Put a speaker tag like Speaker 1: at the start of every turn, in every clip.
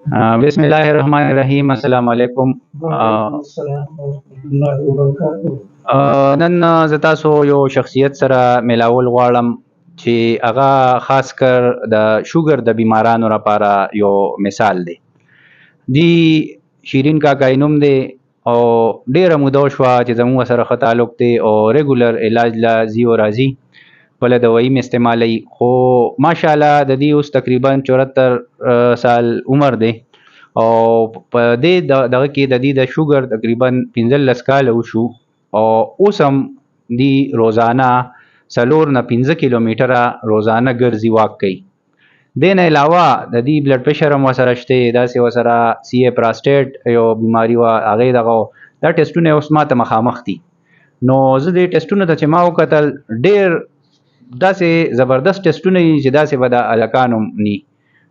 Speaker 1: بسم الله الرحمن الرحیم. السلام علیکم.
Speaker 2: وعلیکم السلام ورحمۃ الله وبرکاتہ.
Speaker 1: نن زه تاسو یو شخصیت سره ملاول غواړم چې هغه خاص کر د شوګر د بیمارانو لپاره یو مثال دی. دی شیرین کاکا یې نوم دی او ډیره موده شوه چې زموږ سره ښه تعلق دی او ریګولر علاج لا ځي او راځي، خپله دوايي مې استعمالوي، خو ماشاءالله د دې اوس تقریبا 74 سال عمر دی او په دې دغه کې د دې د شوګر تقریبا 15 کاله وشو او اوس هم دی روزانه 4 نه 15 کیلومتره روزانه ګرځي، واک کوي. دې نه علاوه د دې بلډ پریشر هم ورسره شته، داسې ورسره سی اے پراسټیټ یو بیماري وه، هغې دغه دا ټسټونه اوس ماته مخامخ دي. نو زه دې ټسټونو ته چې ما وکتل، ډېر داسې زبردست ټسټونه دي چې داسې به د هلکانو ني.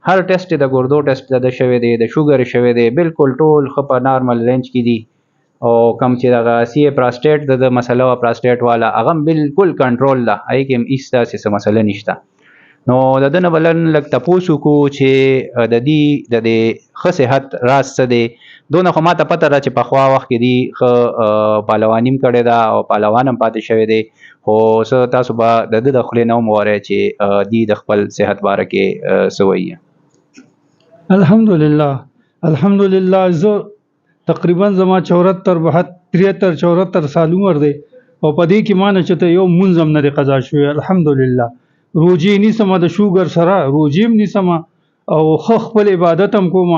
Speaker 1: هر ټسټ د ګردو ټسټ د شوی دی، د شوګر شوی دی، بالکل ټول ښه په نارمل رینج کې دي. او کم چې دغه سی اے پراسټیټ د مسله وه، پراسټیټ والا، هغه هم بالکل کنټرول ده، هغې کې هم هېڅ داسې څه مسله نشته. نو د ده نه به نن لږ تپوس وکړو چې د دې د دې ښه صحت راز څه دی. دونه خو ماته پته ده چې پخوا وخت کې دي ښه پهلواني هم کړې ده او پهلوان هم پاتې شوی دی، خو څه تاسو به د ده د خولې نه هم وورئ چې دوی د خپل صحت باره کې څه وایي.
Speaker 2: الحمدلله زه تقریبا زما 74 73 74 سال عمر دی او په دې کې مانه چې ته یو مونځ هم نه دی قضا شوی. الحمدلله روجې نیسم، د شوګر سره روجې هم نیسم او ښه خپل عبادت هم کوم،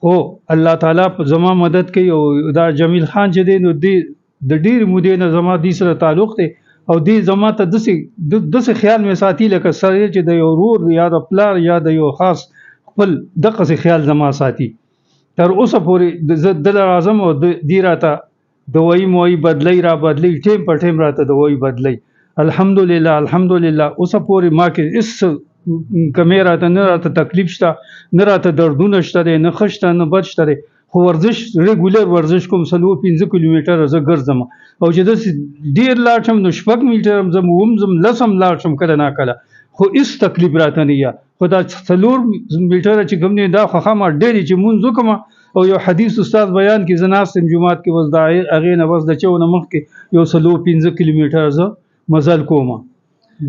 Speaker 2: خو الله تعالی زما مدد کوي. او دا جمیل خان چې دی نو د ډېرې مودې نه زما دې سره تعلق دی او دې زما ته داسې خیال مې ساتي لکه سره چې د یو ورور یا د پلار یا د یو خاص خپل دغسې خیال زما ساتي. تر اوسه پورې زه دله راځم او دې راته دوايي موایي بدلی را بدلی، ټیم په ټیم راته دوايي بدلی. الحمدلله اوسه پورې ما کې هېڅ کمی راته تکلیف شته، نه راته دردونه شته دی، نه ښه شته نه بد شته دی. خو ورزش ریګولر ورزش کوم، 4-5 کیلومتره زه ګرځم او چې داسې ډېر لاړ شم نو 6 میټر هم ځم، 7 ځم، 10 هم لاړ شم کله ناکله، خو هېڅ تکلیف راته نه وي. خو دا 4 میټره چې کوم دی دا خوښه ما ډېرې چې مونځ وکړم او یو حدیث استاد بیان کې زه ناست یم جومات کې، بس د هغې نه بس د چو نه مخکې یو 4-5 کیلومتره زه مزل کوم.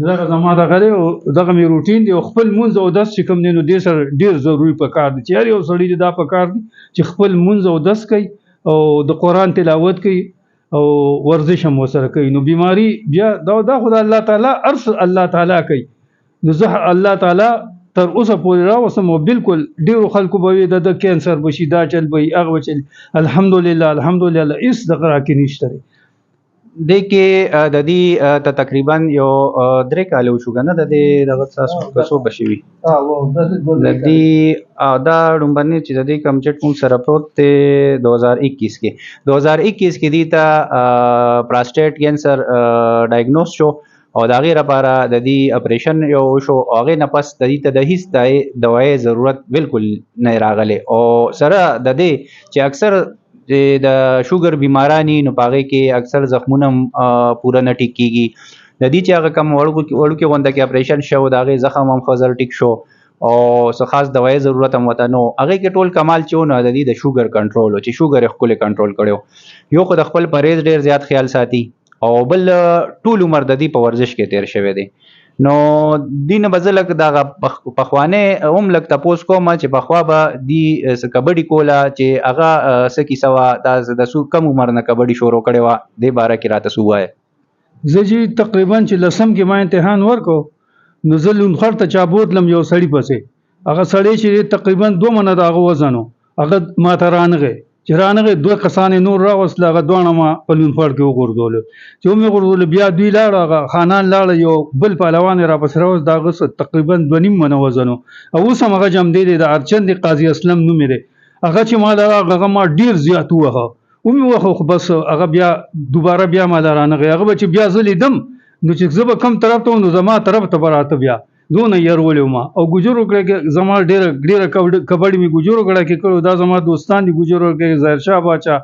Speaker 2: دغه زما دغه دی او دغه مې روټین دی. او خپل مونځ او اودس چې کوم دی نو دې سره ډېر ضروري پکار دی چې هر یو سړي ته دا پکار دی چې خپل مونځ او اودس کوي او د قرآن تلاوت کوي او ورزش هم ورسره کوي. نو بیماری بیا دا خو د الله تعالی ارس الله تعالی کوي. نو زه الله تعالی تر اوسه پورې راوستم او بالکل ډېرو خلکو به وي د کینسر بشي، دا چل به وي، هغه به چل. الحمدلله هېڅ دغه راکې نشته دی.
Speaker 1: دې کې د دې ته تقریبا یو 3 کاله وشو که نه، د دې دغه څه څو به شوي د دې دا ړومبنې چې د دې کوم چټ موږ سره پروت دی 2021 کې دې ته پراسټیټ کینسر ډایګنوز شو او د هغې لپاره د دې اپریشن یو وشو او هغې نه پس د دې ته د هېڅ دوایي ضرورت بالکل نه راغلی. او سره د دې چې اکثر د شوګر بیمارانی نو په هغې کې اکثر زخمونه پوره نه ټیک کېږي. د دې چې هغه کم وړوکې غونده کې اپریشن شو، د هغې زخم هم ښه زر ټیک شو او څه خاص دوایي ضرورت هم ورته نه و. هغې کې ټول کمال چې و نو د دې د شوګر کنټرول و چې شوګر یې ښکلی کنټرول کړی. یو خو د خپل پرهیز ډېر زیات خیال ساتي او بل ټول عمر د دې په ورزش کې تیر شوی دی. نو دې نه به زه لږ دغه پخوانۍ هم لږ تپوس کوم چې پخوا به دې څه کبډي کوله چې هغه څه کیسه وه، دا د کم عمر نه کبډي شروع کړې وه، دې باره کې راته څه ووایه.
Speaker 2: زه چې تقریبا چې 10 کې ما امتحان ورکړو نو زه لونخړ ته چا بوتلم یو سړي پسې. هغه سړی چې تقریبا 2 منه د هغه وزن و، هغه ما ته رانغی چې رانغی 2 کسان یې نور راوستل، هغه دواړه ما په لونخړ کې وغورځولو. چې ومې غورځولو بیا دوی لاړه، هغه خانان لاړه، یو بل پهلوان یې راپسې راوست، د هغه تقریبا 2.5 منه وزن و او اوس هم هغه جمدی دی، د ارچند قاضي اسلم نوم یې دی. هغه چې ما هغه ما ډېر زیات ووهه، ومې وخه خو بس هغه بیا دوباره بیا ما له رانغی. هغه به چې بیا زه لیدم نو چې زه به کوم طرف ته وم نو زما طرف ته به راته بیا دونه یرولې وم. او ګجرو کړی کې زما ډېره کبډي مې ګجرو کړی کې کړو. دا زما دوستان دي ګجرو کې، ظاهرشاه باچا،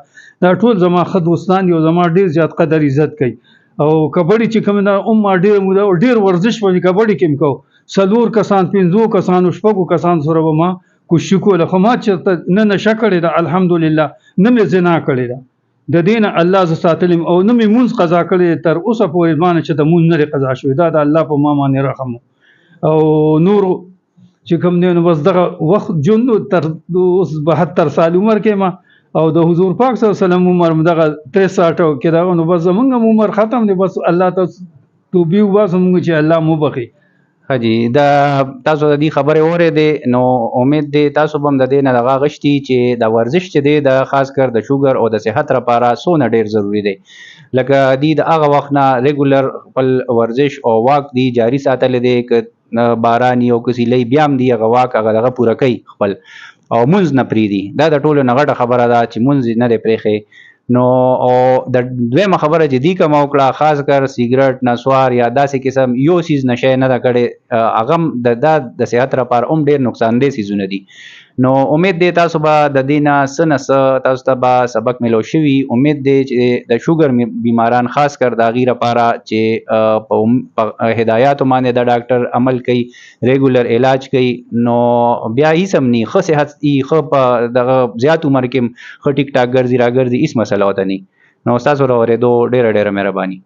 Speaker 2: دا ټول زما ښه دوستان دي او زما ډېر زیات قدر عزت کوي. او کبډي چې کوم دا ما ډېره موده ډېر ورزش په کبډي کې م کوو. 4 کسان 5 کسانو 6 کسانو سره به ما کوشش کوله خو ما چې نه نشه کړې ده الحمدلله نه مې زنا کړې ده د دین الله ز ساتلم او نه مې مونږ قضا کړې تر اوسه پورې مان چې د مونږ نه قضا شوې ده د الله په ما باندې رحم او نور چې کوم دی نو بس دغه وخت جون تر اوس 72 سال عمر کې ما او د حضور پاک صلی الله علیه وسلم عمر دغه 63 کې دا نو بس زمونږ عمر ختم دی بس الله ته توبې وباسو مونږ چې الله مو بخي
Speaker 1: حاجی دا تاسو د دې خبرې اورېدې نو امید دی تاسو به هم د دې نه دغه غشتي چې د ورزش چې دی د خاص کر د شوګر او د صحت لپاره څونه ډېر ضروری دی لکه دی د هغه وخت نه ریګولر خپل ورزش او واک دی جاری ساتل دی که باران یو کسي لې بیا هم دی هغه واک هغه دغه پوره کوي خپل او مونځ نه پرېږدي دا د ټولو نه غټه خبره ده چې مونځ نه دی پرېښی نو او د دویمه خبره چې دی کوم وکړه خاص کر سیګریټ نسوار یا داسې قسم یو سیز نشه نه ده کړې هغه د صحت لپاره هم ډېر نقصان دی سیزونه دي نو امید دی تاسو به د دې نه څه نه څه تاسو ته به سبق میلو شوي امید دی چې د شوګر بیماران خاص کر د هغې لپاره چې په هدایاتو باندې د ډاکټر عمل کوي ریګولر علاج کوي نو بیا هیڅ هم نه ښه صحت ښه په دغه زیات عمر کې ښه ټیک ټاک ګرځي راګرځي هیڅ مسله ورته نه نو ستاسو راورېدو ډېره ډېره مهرباني